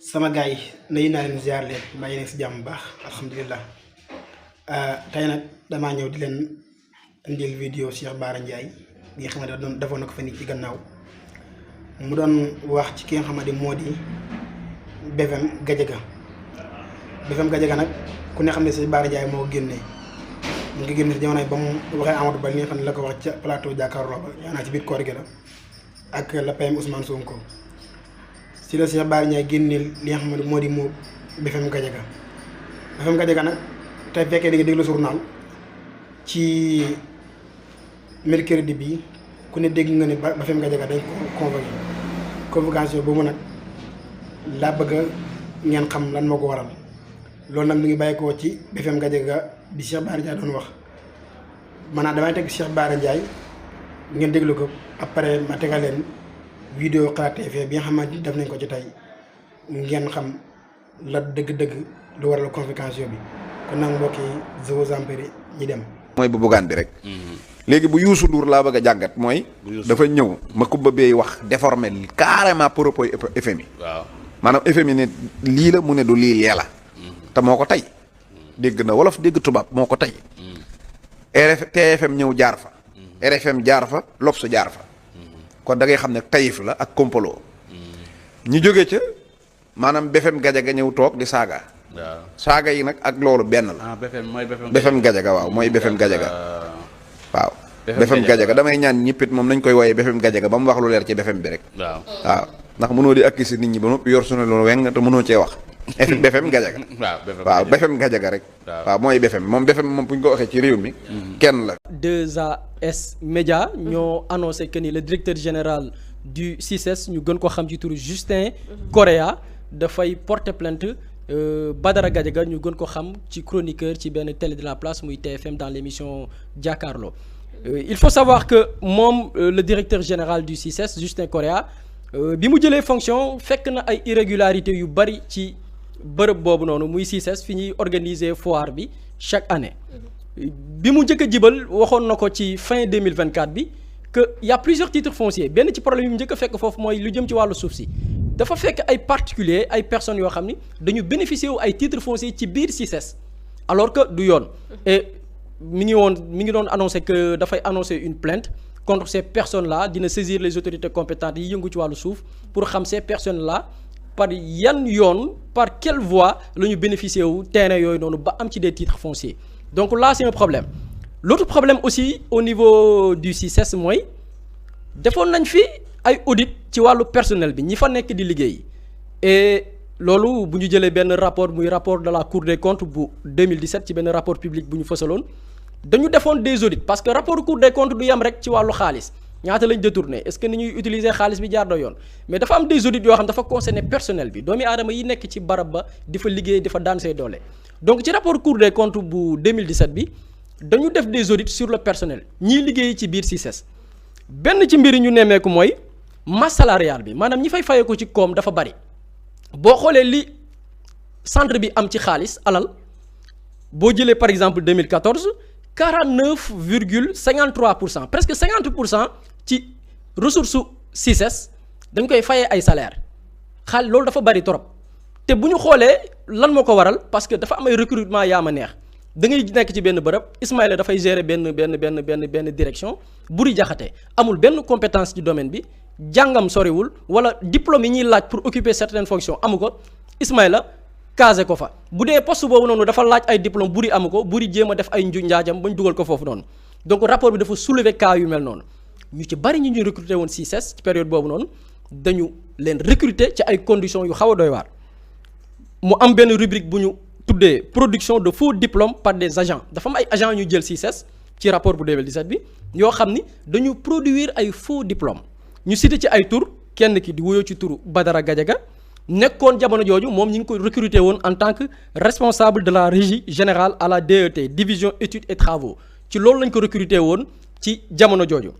sama gars yi nuyu naa leen ziar leen mbaa yéen si jàmm bu baax alhamdulilah tey nag damaa ñëw di leen indil vidéo Cheikh Bara Ndiaye bi nga xamante ne defoon na ko fa nii ci gannaaw mu doon wax ci ki nga xamante moo di BFM Gadiaga nag ku ne xam ne Cheikh Bara Ndiaye moo ko génnee mu ngi génne si jamono ba mu waxee Amadou Ba li nga xam ne la ko wax ca plateau jàkkaarloo ba yaa naa ci biir koor gi la ak la PM Ousmane Sonko si la Cheikh Bara Ndiaye génneel li nga xam ne moo di moo BFM Gadiaga nag tey fekkee di nga déglu journal ci mercredi bi ku ne dégg nga ne BFM Gadiaga dañ ko convocation boobu nag laa bëgg ngeen xam lan moo ko waral loolu nag mu ngi bàyyi ko ci BFM Gadiaga bi Cheikh Bara Ndiaye doon wax maanaam damay teg Cheikh Bara Ndiaye ngeen déglu ko après ma tegal leen vidéo Xalaat TV bi nga xamante ni def nañ ko ci tey ngeen xam la dëgg-dëgg lu waral convocation bi kon nag mbokk yi je vous en prie ñi dem. mooy bu bugaan bi rek. léegi bu Youssou Ndour laa bëgg a jàngat mooy. dafa ñëw Macoumba Beye wax déformé carrément propos FMI. waaw maanaam FMI ne lii la mu ne du lii lee la. te moo ko tey dégg na wolof dégg tubaab moo ko tey. TFM ñëw jaar fa. RFM jaar fa L'Obs jaar fa. kon da ngay xam ne tayif la ak kompaloo. ñu jóge ca maanaam BFM Gadiaga ñëw toog di saaga. waaw saaga yi nag ak loolu benn la. ah BFM mooy BFM Gadiaga waaw mooy BFM Gadiaga. waaw BFM Gadiaga damay ñaan ñëppit moom nañ koy wooyee BFM Gadiaga ba mu wax lu leer ci BFM bi rek. waaw ndax mënoo di accuser nit ñi ba noppi yor sunu lu weng te mënoo cee wax. BFM Gadiaga. waaw BFM Gadiaga rek. waaw mooy BFM moom bu ñu ko waxee ci réew mi. kenn la. 2AS Média ñoo annoncé que ni le directeur général du CICES ñu gën ko xam ci turu Justin Correa dafay porter plainte Badara Gadiaga ñu gën ko xam ci chroniqueur ci benn télé de la place muy TFM dans l'émission Jàkkaarloo. Il faut savoir que moom le directeur général du CICES Justin Correa bi mu jëlee fonction fekk na ay irrégularités yu bari ci bërëb boobu noonu muy CICES fi ñuy organiser foire bi chaque année. bi mu njëkk a jibal waxoon na ko ci fin 2024 bi que y a plusieurs titres fonciers benn ci problème yi mu njëkk a fekk foofu mooy lu jëm ci wàllu suuf si dafa fekk ay particuliers ay personnes yoo xam ni dañu bénéficier wu ay titres fonciers ci biir CICES alors que du yoon et mi ngi doon annoncer que dafay annoncer une plainte contre ces personnes là dina saisir les autorités compétentes yi yëngu ci wàllu suuf pour xam ces personnes là par yan yoon par quelle voie la ñu bénéficier wu terrain yooyu noonu ba am ci des titres fonciers. Donc là c'est un problème l'autre problème aussi au niveau du CICES mooy defoon nañ fi ay audit ci wàllu personnel bi ñi fa nekk di liggéey et loolu bu ñu jëlee benn rapport muy rapport de la Cour des comptes bu 2017 ci benn rapport public bu ñu fësaloon dañu defoon des audits parce que rapport Cour des comptes du yem rek ci wàllu xaalis ñaata lañ détourné est-ce que ni ñuy utiliser xaalis bi jaar na yoon mais dafa am des audits yoo xam dafa concerner personnel bi doomi aadama yi nekk ci barab ba di fa liggéey di fa daan say doole. donc ci rapport Cour des comptes bu 2017 bi dañu def des audits sur le personnel ñiy liggéey ci biir CICES benn ci mbir yi ñu nemmeeku mooy masse salariale bi maanaam ñi fay fayee ko ci koom dafa bari boo xoolee li centre bi am ci xaalis alal boo jëlee par exemple 2014 49,53% presque 50% ci ressource CICES dañ koy fayee ay salaire xaalis loolu dafa bari trop. te bu ñu xoolee lan moo ko waral parce que dafa am ay recrutement yaa ma neex da ngay nekk ci benn bërëb Ismaïla dafay gérer benn direction Buri Jaxate amul benn compétence ci domaine bi jàngam soriwul wala diplôme yi ñuy laaj pour occuper certaines fonctions amu ko Ismaïla casé ko fa bu dee poste boobu noonu dafa laaj ay diplôme Buri amu ko Buri jéem a def ay njaajam ba ñu dugal ko foofu noonu donc rapport bi dafa soulever cas yu mel noonu ñu ci bari ñu ñuy recruter woon CICES ci période boobu noonu dañu leen recruter ci ay conditions yu xaw a doy waar. mu am benn rubrique bu ñu tuddee production de faux diplômes par des agents dafa am ay agents ñu jël CICES ci rapport bu 2017 bi yoo xam ni dañu produire ay faux diplômes ñu cité ci ay tur kenn ki di wuyoo ci turu Badara Gadiaga nekkoon jamono jooju moom ñi ngi ko recruter woon en tant que responsable de la régie générale à la DET division études et travaux ci loolu lañ ko recruter woon ci jamono jooju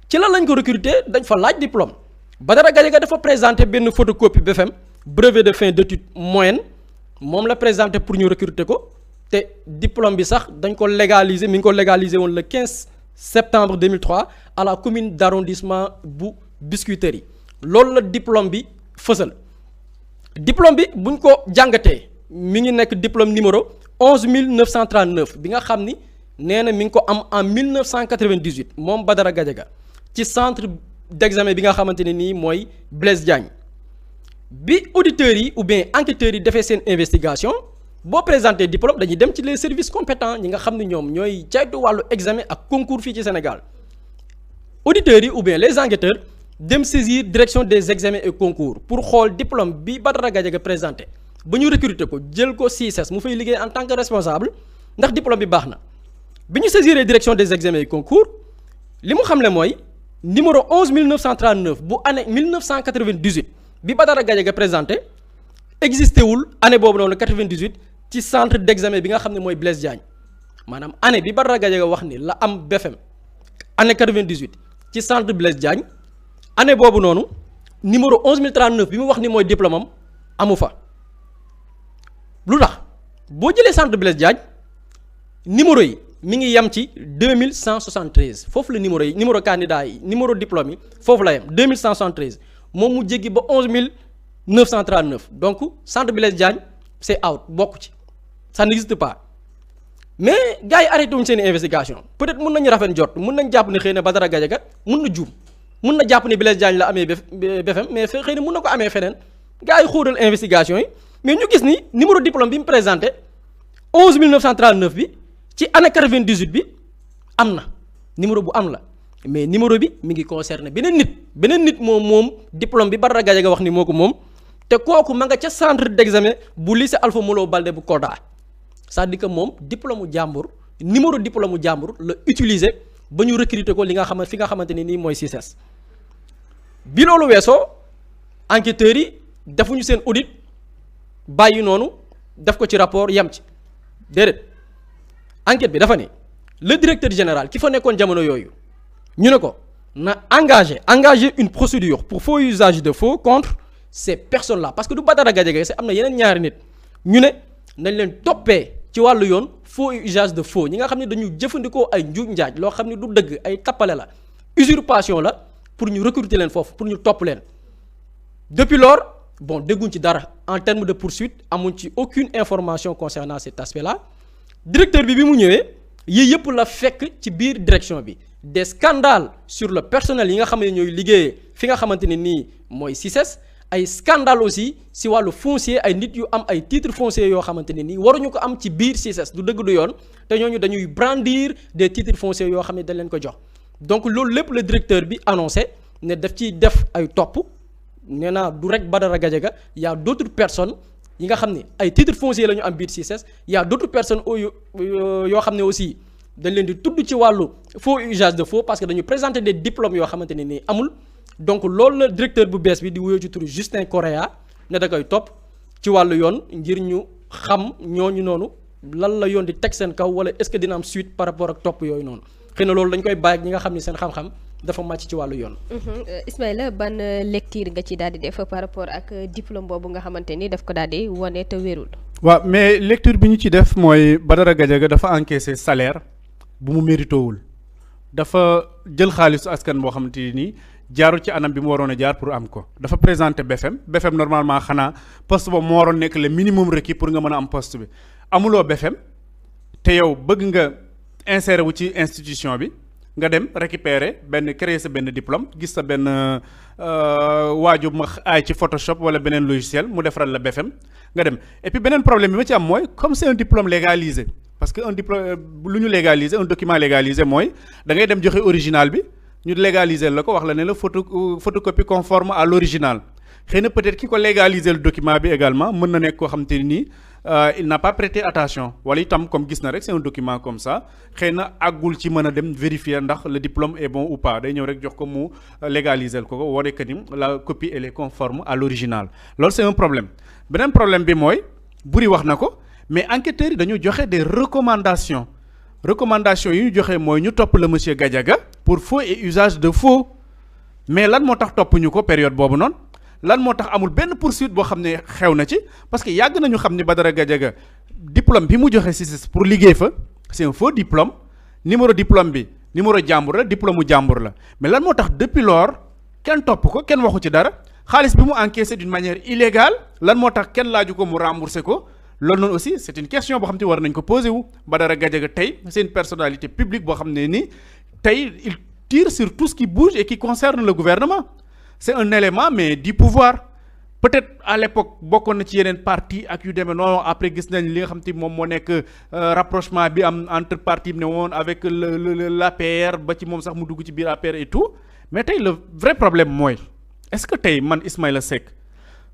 ci lan lañ ko recruter dañ fa laaj diplôme Badara Gadiaga dafa présenter benn photocopie BFM brevet de fin d'études moyenne moom la présenté pour ñu recruter ko te diplôme bi sax dañ ko légaliser mi ngi ko légaliser woon le 15 septembre 2003 à la commune d'arrondissement bu Biscuiterie loolu la diplôme bi fësal diplôme bi buñ ko jàngatee mi ngi nekk diplôme numéro 11939 bi nga xam ni nee na mi ngi ko am en 1998 moom Badara Gadiaga ci centre d'examen bi nga xamante ne nii mooy Blaise Diagne bi auditeurs yi ou bien enquêteurs yi defee seen investigation boo présenté diplôme dañuy dem ci les services compétents ñi nga xam ne ñoom ñooy caytu wàllu examen ak concours fii ci Sénégal auditeurs yi ou bien les enquêteurs dem saisir direction des examens et concours pour xool diplôme bi Badara Gadiaga présenté ba ñu recruter ko jël ko CICES mu fay liggéey en tant que responsable ndax diplôme bi baax na bi ñu saisiree direction des examens et concours li mu xamle mooy numéro 11939 bu année 1998 bi Badara Gadiaga présenté existé wul année boobu noonu 98 ci centre d'examen bi nga xam ne mooy Blaise Diagne maanaam année bi Badara Gadiaga wax ni la am BFM année 98 ci centre Blaise Diagne année boobu noonu numéro 11039 bi mu wax ni mooy diplôme am amu fa lu tax boo jëlee centre Blaise Diagne numéro yi mi ngi yem ci 2173 foofu la numéro candidat yi numéro diplôme yi foofu la yem 2173 moom mu jéggi ba 11939 donc centre Blaise Diagne c'est out bokk ci ça n'existe pas mais gars yi arrêté wuñ seen investigation peut-être mun nañu rafet jot mun nañ jàpp ne xëy na Badara Gadiaga mun na juum mun na jàpp ne Blaise Diagne la amee BFM mais xëy na mun na ko amee feneen gars yi xóotal investigation yi mais ñu gis ni numéro diplôme bi mu présenté 11939 bi ci année 98 bi am na numéro bu am la mais numéro bi mi ngi concerné beneen nit moom diplôme bi Badara Gadiaga wax ni moo ko moom te kooku ma nga ca centre d'examen bu lycée Alpha Molo Baldé bu Kolda c'est-à-dire que moom diplôme mu jàmbur numéro diplôme mu jàmbur la utiliser ba ñu recruter ko li nga xam fi nga xamante ni nii mooy CICES bi loolu weesoo enquêteurs yi defuñu seen audit bàyyi noonu def ko ci rapport yem ci déedéet enquête bi dafa ne le directeur général ki fa nekkoon jamono yooyu ñu ne ko na engager une procédure pour faux usage de faux contre ces personnes là parce que du Badara Gadiaga c'est am na yeneen ñaari nit ñu ne nañ leen toppee ci wàllu yoon faux usage de faux ñi nga xam ne dañu jëfandikoo ay njuuj njaaj loo xam ne du dëgg ay tappale la usurpation la pour ñu recruter leen foofu pour ñu topp leen depuis lors bon dégguñ ci dara en termes de poursuite amuñ ci aucune information concernant cet aspect là directeur bi mu ñëwee yii yëpp la fekk ci biir direction bi des scandales sur le personnel yi nga xam ne ñooy liggéeyee fi nga xamante ne nii mooy CICES ay scandale aussi si wàllu foncier ay nit yu am ay titres fonciers yoo xamante ne nii waruñu ko am ci biir CICES du dëgg du yoon te ñooñu dañuy brandir des titres fonciers yoo xam ne dañ leen ko jox donc loolu lépp le directeur bi annoncé ne daf ciy def ay topp nee naa du rek Badara Gadiaga y a d'autres personnes yi nga xam ne ay titres fonciers la ñu am biir CICES y a d'autres personnes yoo xam ne aussi dañ leen di tudd ci wàllu faux usage de faux parce que dañu présenter des diplômes yoo xamante ne nii amul donc loolu la directeur bu bees bi di wuyoo ci turu Justin Correa ne da koy topp ci wàllu yoon ngir ñu xam ñooñu noonu lan la yoon di teg seen kaw wala est-ce que dina am suite par rapport ak topp yooyu noonu xëy na loolu dañ koy bàyyi ak ñi nga xam ni seen xam-xam dafa màcc ci wàllu yoon. Ismaïla ban lecture nga ci daal di def par rapport ak diplôme boobu nga xamante ni daf ko daal di wane te wérul. waaw mais lecture bi ñu ci def mooy Badara Gadiaga dafa encaissé salaire bu mu méritowul dafa jël xaalisu askan boo xamante ni jaarul ci anam bi mu waroon a jaar pour am ko dafa présenter BFM normalement xanaa poste boobu moo waroon nekk le minimum requis pour nga mën a am poste bi amuloo BFM te yow bëgg nga insérer wu ci institution bi nga dem récupérer créer sa benn diplôme gis sa benn waaju ma aay ci Photoshop wala beneen logiciel mu defaral la BFM nga dem et puis beneen problème bi ma ci am mooy comme c'est un diplôme légalisé parce que un diplôme lu ñu légaliser un document légalisé mooy da ngay dem joxe original bi ñu légaliser la ko wax la ne la photocopie conforme à l'original xëy na peut-être ki ko légaliser le document bi également mën na nekk koo xam te nii il n'a pas prêté attention wala itam comme gis na rek c'est un document comme ça xëy na àggul ci mën a dem vérifier ndax le diplôme est bon ou pas day ñëw rek jox ko mu légaliser ko wane que ni la copie elle est conforme à l'original loolu c'est un problème beneen problème bi mooy buri wax na ko mais enquêteurs yi dañu joxe des recommandations yi ñu joxe mooy ñu topp la monsieur Gadiaga pour faux et usage de faux mais lan moo tax toppuñu ko période boobu noonu lan moo tax amul benn poursuite boo xam ne xew na ci parce que yàgg nañu xam ni Badara Gadiaga diplôme bi mu joxe CICES pour liggéey fa c'est un faux diplôme numéro diplôme bi numéro jàmbur la diplôme mu jàmbur la mais lan moo tax depuis lors kenn topp ko kenn waxu ci dara xaalis bi mu encaissé d'une manière illégale lan moo tax kenn laaju ko mu rembourser ko loolu noonu aussi c'est une question boo xam te war nañ ko poser wu. Badara Gadiaga tey c'est une personnalité publique boo xam ne ni tey il tire sur tout ce qui bouge et qui concerne le gouvernement c'est un élément mais du pouvoir. Peut-être à l'époque bokkoon na ci yeneen parti ak yu demee noonu après gis nañ li nga xam te moom moo nekk rapprochement bi am entre parti bi ne woon avec l'APR ba ci moom sax mu dugg ci biir APR et tout mais tey le vrai problème mooy est-ce que tey man Ismaïla Seck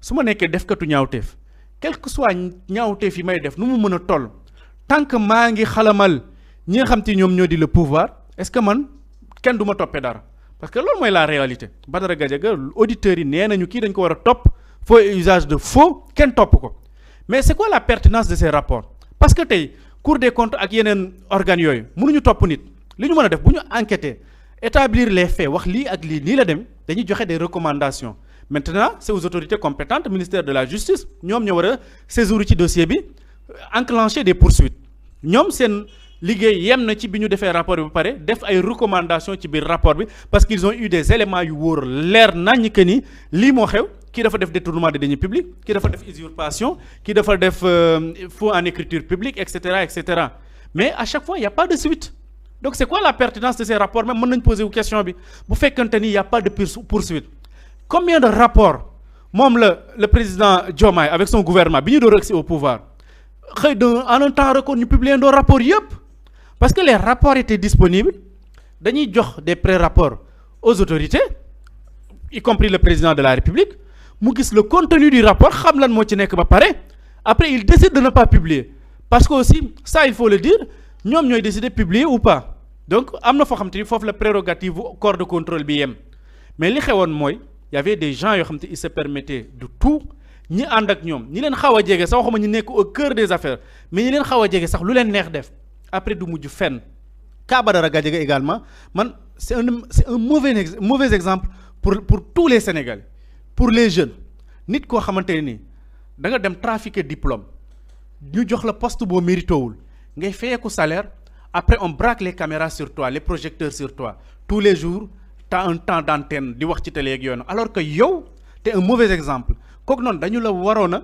su ma nekkee defkatu ñaawteef quel que soit ñaawteef yi may def nu mu mën a toll tant que maa ngi xalamal ñi nga xam te ñoom ñoo di le pouvoir est-ce que man kenn du ma toppee dara parce que loolu mooy la réalité Badara Gadiaga auditeurs yi nee nañu kii dañ ko war a topp. Faux et usage de faux kenn topp ko mais c'est quoi la pertinence de ces rapports parce que tey Cour des comptes ak yeneen organes yooyu mënuñu topp nit li ñu mën a def bu ñu enquêter établir les faits wax lii ak lii nii la dem dañuy joxe des recommandations maintenant c'est aux autorités compétentes ministère de la justice ñoom ñoo war a saisir ci dossier bi enclencher des poursuites ñoom seen liggéey yem na ci bi ñu defee rapport bi ba pare def ay recommandations ci biir rapport bi parce qu'ils ont eu des éléments yu wóor leer naññ que ni lii moo xew kii dafa def détournement de deniers publics kii dafa def usurpation kii dafa def faux en écriture publique et cetera mais à chaque fois il y a pas de suite donc c'est quoi la pertinence de ces rapports même mën nañ poser wu question bi bu fekkante ni il y a pas de poursuite combien de rapports moom le président Diomaye avec son gouvernement bi ñu door agsi au pouvoir xëy en un temps record ñu publier ndoo rapport yëpp parce que les rapports étaient disponibles dañuy jox des pré-rapports aux autorités y compris le président de la République mu gis le contenu du rapport xam lan moo ci nekk ba pare après il décide de ne pas publier parce que aussi ça il faut le dire ñoom ñooy décider publier ou pas donc am na foo xam te ni foofu la prérogative corps de contrôle bi yem mais li xewoon mooy y avait des gens yoo xam te ils se permettaient de tout ñi ànd ak ñoom ñi leen xaw a jege sax waxuma ñu nekk au cœur des affaires mais ñi leen xaw a jege sax lu leen neex def après du mujj fenn Ka Badara Gadiaga également man c'est un mauvais exemple pour tous les Sénégalais pour les jeunes nit koo xamante ne nii da nga dem trafiquer diplôme ñu jox la poste boo méritowul ngay fayeeku salaire après on braque les caméras sur toi les projecteurs sur toi tous les jours t'as un temps d'antenne di wax ci télé ak yoon alors que yow t'es un mauvais exemple kooku noonu dañu la waroon a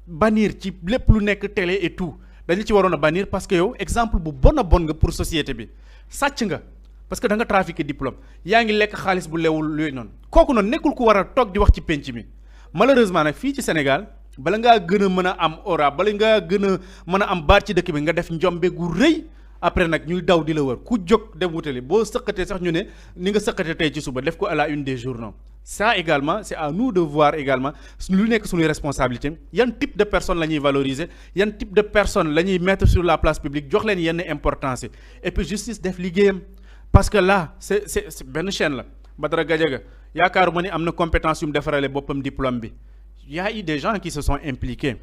bannir ci lépp lu nekk télé et tout dañu ci waroon a bannir parce que yow exemple bu bon a bon nga pour société bi sàcc nga parce que da nga trafiquer diplôme yaa ngi lekk xaalis bu lewul yooyu noonu kooku noonu nekkul ku war a toog di wax ci penc mi malheureusement nag fii ci Sénégal bala ngaa gën a mën a am aura bala ngaa gën a mën a am baat ci dëkk bi nga def njombe gu rëy après nag ñuy daw di la wër ku jóg dem wutali boo sëqatee sax ñu ne ni nga sëqatee tey ci suba def ko à la une des journaux ça également c'est à nous de voir également lu nekk suñuy responsabilité yan type de personnes la ñuy valoriser yan type de personnes la ñuy mettre sur la place publique jox leen yenn importance et puis justice def liggéeyam parce que là c'est benn chaîne la Badara Gadiaga yaakaaruma ni am na compétence yu mu defarale boppam diplôme bi y a eu des gens qui se sont impliqués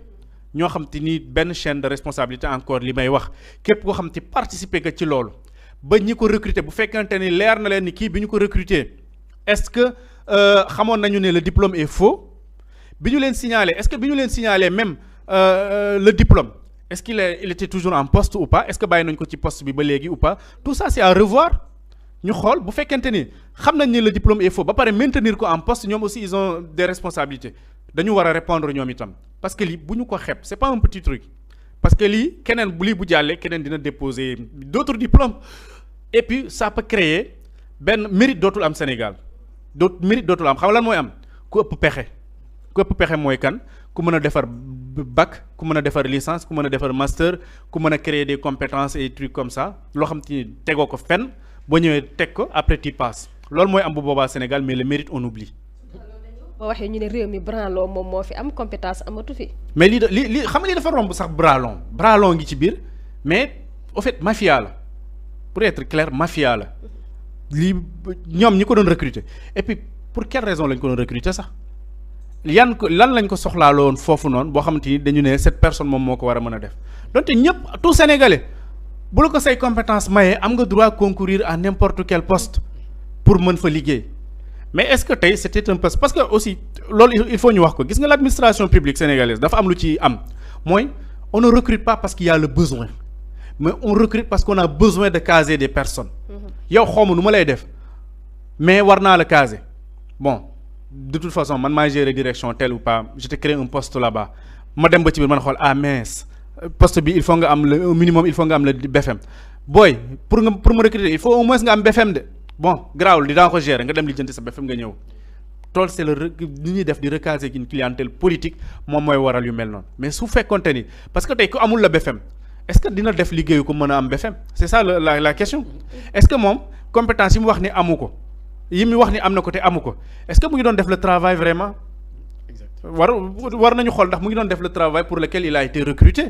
ñoo xam te ni benn chaîne de responsabilité encore li may wax képp koo xam te participer nga ci loolu ba ñi ko recruter bu fekkante ni leer na leen ni kii bi ñu ko recruter est-ce que xamoon nañu ne le diplôme est faux bi ñu leen signaler est-ce que bi ñu leen signaler même le diplôme est-ce qu'il était toujours en poste ou pas est-ce que bàyyi nañ ko ci poste bi ba léegi ou pas tout ça c'est à revoir ñu xool bu fekkente ni xam nañ ne le diplôme est faux ba pare maintenir ko en poste ñoom aussi ils ont des responsabilités dañu war a répondre ñoom itam parce que lii bu ñu ko xeeb c'est pas un petit truc parce que lii keneen lii bu jàllee keneen dina déposer d'autres diplômes et puis ça peut créer benn mérite dootul am Sénégal mérite dootul am xam lan mooy am ku ëpp pexe mooy kan ku mën a defar bac ku mën a defar licence ku mën a defar master ku mën a créer des compétences et trucs comme ça loo xam te ni tegoo ko fenn boo ñëwee teg ko après tu passes loolu mooy am bu boobaa Sénégal mais le mérite on oublie. boo waxee ñu ne réew mi branlon moom moo fi am compétence amatu fi. mais lii xam nga lii dafa romb sax branlon ngi ci biir mais au fait mafia la pour être clair mafia la lii ñoom ñi ko doon recruter et puis pour quelle raison lañ ko doon recruter sax lan lañ ko soxlaaloon foofu noonu boo xamante ni dañu ne cette personne moom moo ko war a mën a def donte ñëpp tout Sénégalais bu la ko say compétence mayee am nga droit concourir à n'importe quel poste pour mën fa liggéey. mais est-ce que tey c'était un poste parce que aussi loolu il faut ñu wax ko gis nga l'administration publique sénégalaise dafa am lu ci am mooy on ne recrute pas parce qu'il y a le besoin mais on recrute parce qu'on a besoin de caser des personnes yow xawma nu ma lay def mais war naa la caser bon de toute façon man maa gérer direction tel ou pas je te crée un poste là-bas ma dem ba ci biir man xool mince poste bi il faut nga am le un minimum il faut nga am le BFM booy pour me recruter il faut au moins nga am BFM de bon garaawul dinaa ko gérer nga dem lijjanti sa BFM nga ñëw tool c'est li ñuy def di recaser une clientèle politique moom mooy waral yu mel noonu mais su fekkonte ni parce que tey ku amul la BFM est-ce que dina def liggéeyu ko mën a am BFM c'est ça la question est-ce que moom compétence yi mu wax ni amu ko yi mu wax ni am na ko te amu ko est-ce que mu ngi doon def le travail vraiment war nañu xool ndax mu ngi doon def le travail pour lequel il a été recruté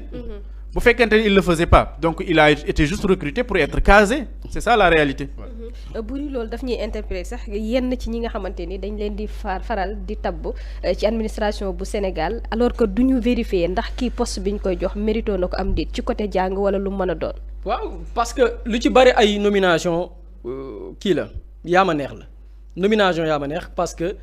bu fekkente ni il le faisait pas donc il a été juste recruté pour être casé c'est ça la réalité. buri loolu daf ñuy interpréter sax yenn ci ñi nga xamante ni dañ leen di faral di tabb ci administration bu Sénégal alors que du ñu vérifier ndax kii poste bi ñu koy jox mérito na ko am déet ci côté jàng wala lu mën a doon. waaw parce que lu ci bari ay nomination kii la yaa ma neex la nomination yaa ma neex parce que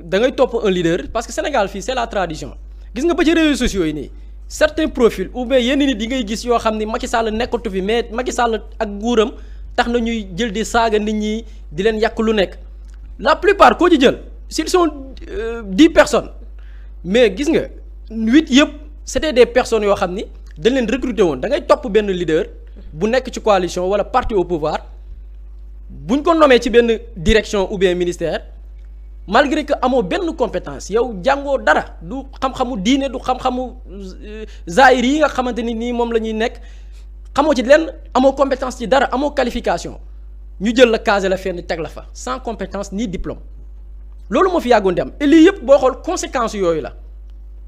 da ngay topp un leader parce que Sénégal fii c'est la tradition gis nga ba ci réseaux sociaux yi nii. certains profils ou bien yenn nit yi ngay gis yoo xam ni Macky Sall nekkatu fi mais Macky Sall ak nguuram tax na ñuy jël di saaga nit ñi di leen yàq lu nekk la plupart koo ci jël s'ils sont 10 personnes mais gis nga 8 yëpp c'était des personnes yoo xam ni dañ leen recruter woon da ngay topp benn leader bu nekk ci coalition wala parti au pouvoir buñ ko nommé ci benn direction ou bien ministère. malgré que amoo benn compétence yow jàngoo dara du xam-xamu diine du xam-xamu zaahir yi nga xamante ni nii moom la ñuy nekk xamoo ci lenn amoo compétence ci dara amoo qualification ñu jël la casé la fenn teg la fa sans compétence ni diplôme loolu moo fi yàggoon di am et lii yëpp boo xool conséquences yooyu la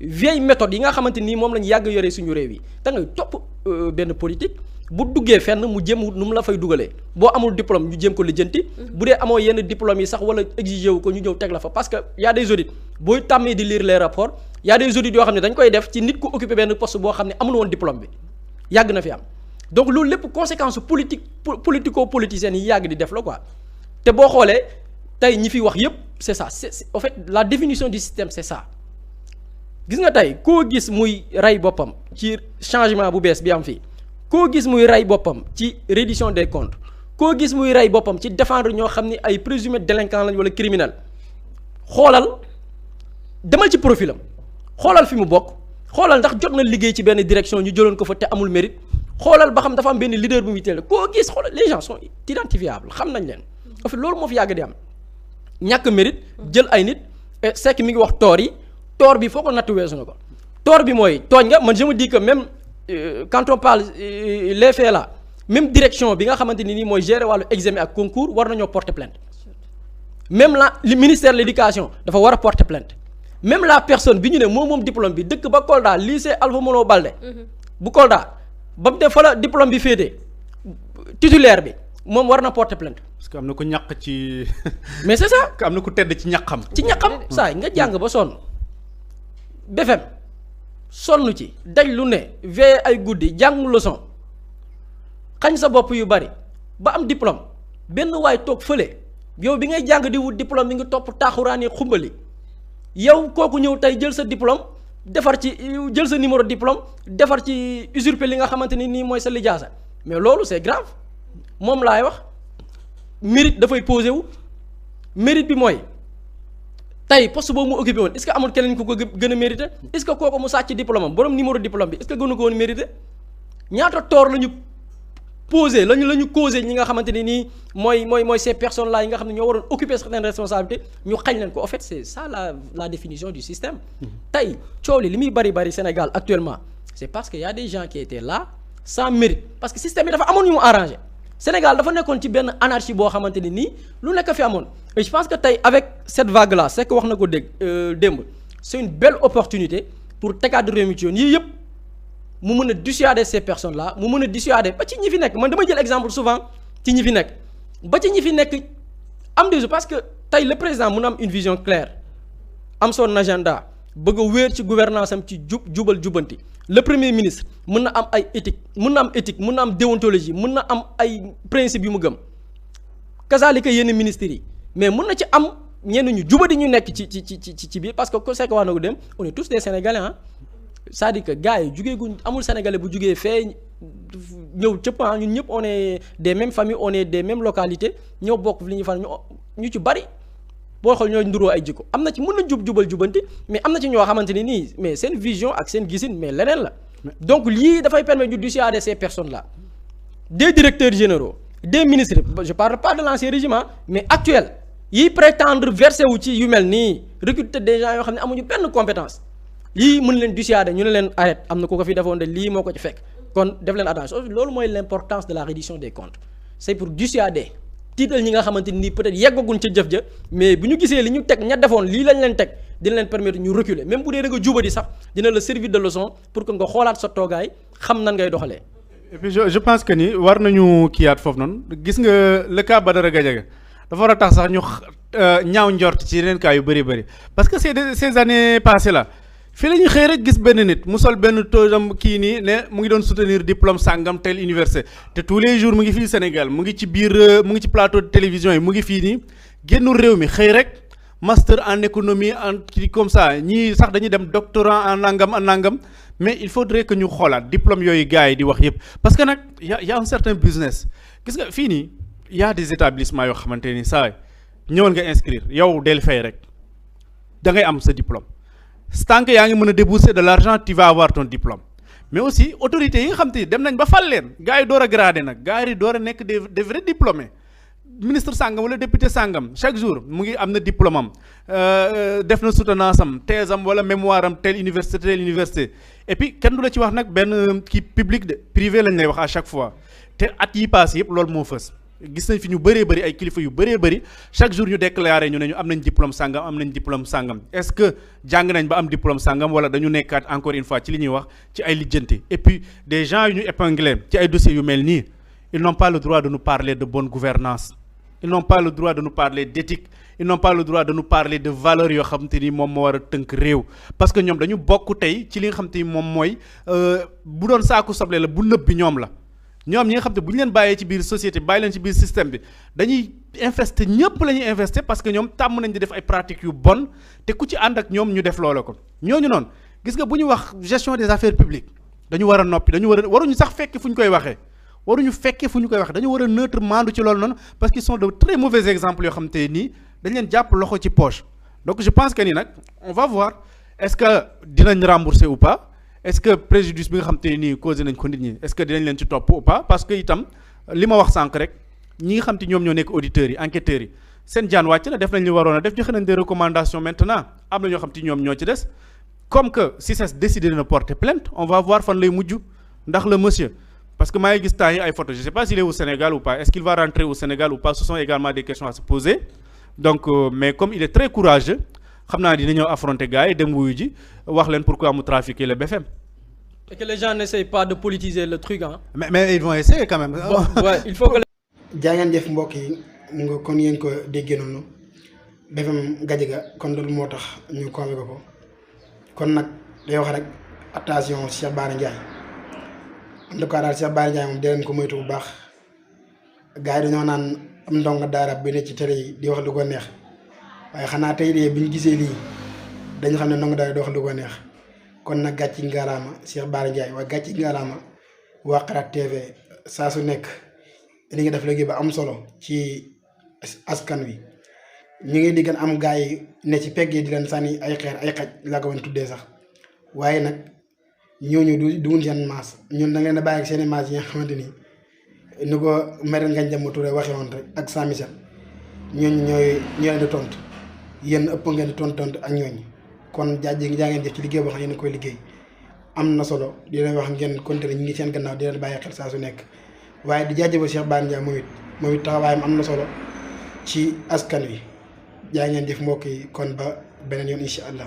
vieille méthode yi nga xamante nii moom la ñu yàgg yoree suñu réew yi da ngay topp benn politique bu duggee fenn mu jéem nu mu la fay dugalee boo amul diplôme ñu jéem ko lijjanti bu dee amoo yenn diplôme yi sax wala exiger wu ko ñu ñëw teg la fa parce que y a des audits booy tàmmee di lire les rapports y a des audits yoo xam ne dañ koy def ci nit ku occupé benn poste boo xam ne amul woon diplôme bi yàgg na fi am donc loolu lépp conséquence politico-politiciennes yi yàgg di def la quoi te boo xoolee tey ñi fi wax yépp c'est ça c'est en fait la définition du système c'est ça gis nga tey koo gis muy rey boppam ci changement bu bees bi am fii koo gis muy rey boppam ci reddition des comptes koo gis muy rey boppam ci défendre ñoo xam ni ay présumés délinquants lañ wala criminels xoolal demal ci profilam xoolal fi mu bokk xoolal ndax jot na liggéey ci benn direction ñu jëloon ko fa te amul mérite xoolal ba xam dafa am benn leader bu muy teel koo gis xoolal les gens sont identifiables xam nañ leen en fait loolu moo fi yàgg di am ñàkk mérite jël ay nit sekk mi ngi wax toor yi toor bi foo ko natt weesu na ko toor bi mooy tooñ nga man je me dis que même quand on parle les faits là même direction bi nga xamante ni nii mooy gérer wàllu examen ak concours war nañoo porter plainte même le ministère de l'éducation dafa war a porter plainte même la personne bi ñu ne moom diplôme bi dëkk ba Kolda lycée Alpha Molo Baldé bu Kolda ba mu def fa la diplôme bi féetee titulaire bi moom war na porter plainte. parce que am na ko ñàkk ci. mais c'est ça. am na ku tedd ci ñàkkam. ci ñàkkam saa nga jàng ba sonn BFM sonn ci daj lu ne veillé ay guddi jàng leçon xañ sa bopp yu bari ba am diplôme benn waay toog fële yow bi ngay jàng di wut diplôme bi nga topp taaxuraani xumbali yow kooku ñëw tey jël sa diplôme defar ci jël sa numéro diplôme defar ci usurper li nga xamante ni nii mooy sa lijaasa mais loolu c'est grave moom laay wax mérite dafay posé wu mérite bi mooy tey poste boobu mu occupé woon est-ce que amul keneen ku ko gën a mérité est-ce que kooku mu sàcc diplôme am borom numéro diplôme bi est-ce que gënu ko woon mérité ñaata tort la ñu posé la ñu causé ñi nga xamante ne nii mooy ces personnes là yi nga xam ne ñoo waroon occuper certaines responsabilités ñu xañ leen ko en fait c'est ça la définition du système. tey coow li muy bari Sénégal actuellement c'est parce que y a des gens qui étaient là sans mérite parce que système bi dafa amoon ñu mu arrangé Sénégal dafa nekkoon ci benn anarchie boo xamante ne nii lu nekk fi amoon et je pense que tey avec cette vague là c'est que wax na ko démb c'est une belle opportunité pour tegaat réew mi ci yoon yii yëpp mu mën a dissuader ces personnes là mu mën a dissuader ba ci ñi fi nekk man dama jël exemple souvent ci ñi fi nekk ba ci ñi fi nekk am des parce que tey le président mën a am une vision claire am son agenda bëgg a wéer ci gouvernance am ci jubal jubanti le premier ministre mën na am ay éthique mën na am déontologie mën na am ay principes yu mu gëm kazaalika yenn ministères yi mais mën na ci am ñenn ñu jubadi ñu nekk ci biir parce que ko sekk wax na ko dem on est tous des sénégalais ah c'est-à-dire que gars yi jugee gu amul sénégalais bu jugee fee ñëw cëpp ñun ñëpp on est des mêmes familles on est des mêmes localités ñoo bokk li ñuy fan ñu ci bari boo xool ñooy nduroo ay jikko am na ci mën na jubal jubanti mais am na ci ñoo xamante ni nii mais seen vision ak seen gisin mais leneen la donc lii dafay permettre ñu dissuader ces personnes là des directeurs généraux des ministres je parle pas de l'ancien régime mais actuel yiy prétendre verser wu ci yu mel nii recruter des gens yoo xam ne amuñu benn compétence lii mën leen dissuader ñu ne leen arrête am na ku ko fi defoon de lii moo ko ci fekk kon def leen attention loolu mooy l'importance de la reddition des comptes c'est pour dissuader tiital ñi nga xamante ni peut-être yeggaguñ ca jëf ja mais bu ñu gisee li ñu teg ña defoon lii lañ leen teg dina leen permettre ñu reculer même bu dee da nga jubadi sax dina la servir de leçon pour que nga xoolaat sa toogaay xam nan ngay doxalee. et puis je pense que ni war nañu kiiyaat foofu noonu gis nga le cas Badara Gadiaga dafa war a tax sax ñu ñaaw njort ci yeneen cas yu bëri parce que ces années passées là fii la ñuy xëy rek gis benn nit mu sol benn toojam kii nii ne mu ngi doon soutenir diplôme sàngam tel université te tous les jours mu ngi fii Sénégal mu ngi ci biir mu ngi ci plateau de télévision yi mu ngi fii nii génnul réew mi xëy rek master en économie en kii comme ça ñii sax dañuy dem doctorat en nangam mais il faudrait que ñu xoolaat diplôme yooyu gars yi di wax yëpp parce que nag y a un certain business gis nga fii nii y a des établissements yoo xamante ni saa ñëwal nga inscrire yow del fay rek da ngay am sa diplôme tant que yaa ngi mën a débourser de l'argent tu vas avoir ton diplôme mais aussi autorités yi nga xam te dem nañ ba fal leen gars yi door a gradé nag gars yi door a nekk des vrais diplômés ministre sàngam wala député sàngam chaque jour mu ngi am na diplôme am def na soutenance am thèse am wala mémoire am telle université et puis kenn du la ci wax nag benn kii public de privé lañ lay wax à chaque fois te at yi passé yëpp loolu moo fës gis nañ fi ñu bëree ay kilifa yu bëree chaque jour ñu déclaré ñu ne ñu am nañ diplôme sàngam est-ce que jàng nañ ba am diplôme sàngam wala dañu nekkaat encore une fois ci li ñuy wax ci ay lijjanti et puis des gens yu ñu épinglé ci ay dossiers yu mel nii ils n'ont pas le droit de nous parler de bonne gouvernance ils n'ont pas le droit de nous parler d'éthique ils n'ont pas le droit de nous parler de valeurs yoo xam te ni moom moo war a tënk réew parce que ñoom dañu bokk tey ci li nga xam te ni moom mooy bu doon saaku soble la bu nëb bi ñoom la ñoom ñi nga xam te bu ñu leen bàyyee ci biir société bàyyi leen ci biir système bi dañuy investir ñëpp la ñuy investir parce que ñoom tàmm nañ di def ay pratiques yu bon te ku ci ànd ak ñoom ñu def loola ko ñooñu noonu gis nga bu ñu wax gestion des affaires publiques dañu war a noppi waruñu sax fekke fu ñu koy waxee dañu war a neutre maandu ci loolu noonu parce qu'ils sont de très mauvais exemples yoo xam te nii dañ leen jàpp loxo ci poche donc je pense que ni nag on va voir est-ce que dinañ rembourser ou pas est-ce que préjudice bi nga xam te nii causé nañ ko nit ñi est-ce que dinañ leen ci topp ou pas parce que itam li ma wax sànq rek ñi nga xam te ñoom ñoo nekk auditeurs yi enquêteurs yi seen jaan wàcc na def nañ li waroon a def joxe nañ des recommandations maintenant am na ñoo xam te ñoom ñoo ci des comme que CICES décidé na porter plainte on va voir fan lay mujj ndax le monsieur parce que maa ngi gis temps yi ay photos je sais pas s'il est au Sénégal ou pas est-ce qu'il va rentrer au Sénégal ou pas ce sont également des questions à se poser donc mais comme il est très courageux xam naa dina ñëw affronter gars yi dem wuyu ji wax leen pourquoi mu trafiquer le BFM. et que les gens n'essayent pas de politiser le truc mais ils vont essayer quand même. Bon, ouais, il faut que. jaa ngeen jëf mbokk yi mu nga kon yéen ko déggee noonu BFM Gadiaga kon loolu moo tax ñu convoqué ko kon nag day wax rek attention Cheikh Bara Ndiaye en tout cas daal Cheikh Bara Ndiaye moom di leen ko moytu bu baax gars yi dañoo naan am ndongo daara bi ne ci télé yi di wax lu ko neex waaye xanaa tey de bi ñu gisee lii dañu xam ne ndongo daara di wax lu ko neex kon nag gàcci ngaalaama Cheikh Bara Ndiaye waaye gàcci ngaalaama waa Xalaat TV saa su nekk li nga def léegi ba am solo ci askan wi ñu ngi diggan am gars yi ne ci pegg yi di leen sànni ay xeer ay xaj laa ko woon tuddee sax waaye nag ñooñu du seen maas ñun da ngeen a bàyyi ak seen i maas yi nga xamante ni ko Maître Ngagne Demba Touré waxee woon rek ak Jean Michel ñooñu ñoo leen di tontu yéen ëpp ngeen di tontu ak ñooñu kon jaa ngeen jëf ci liggéey boo xam ne yéen a koy liggéey am na solo di leen wax ngeen continuer ñu ngi seen gannaaw di leen bàyyi xel saa su nekk waaye di jaajëfal Cheikh Bara Ndiaye moom it taxawaayam am na solo ci askan wi jaa ngeen jëf mbokk yi kon ba beneen yoon incha allah.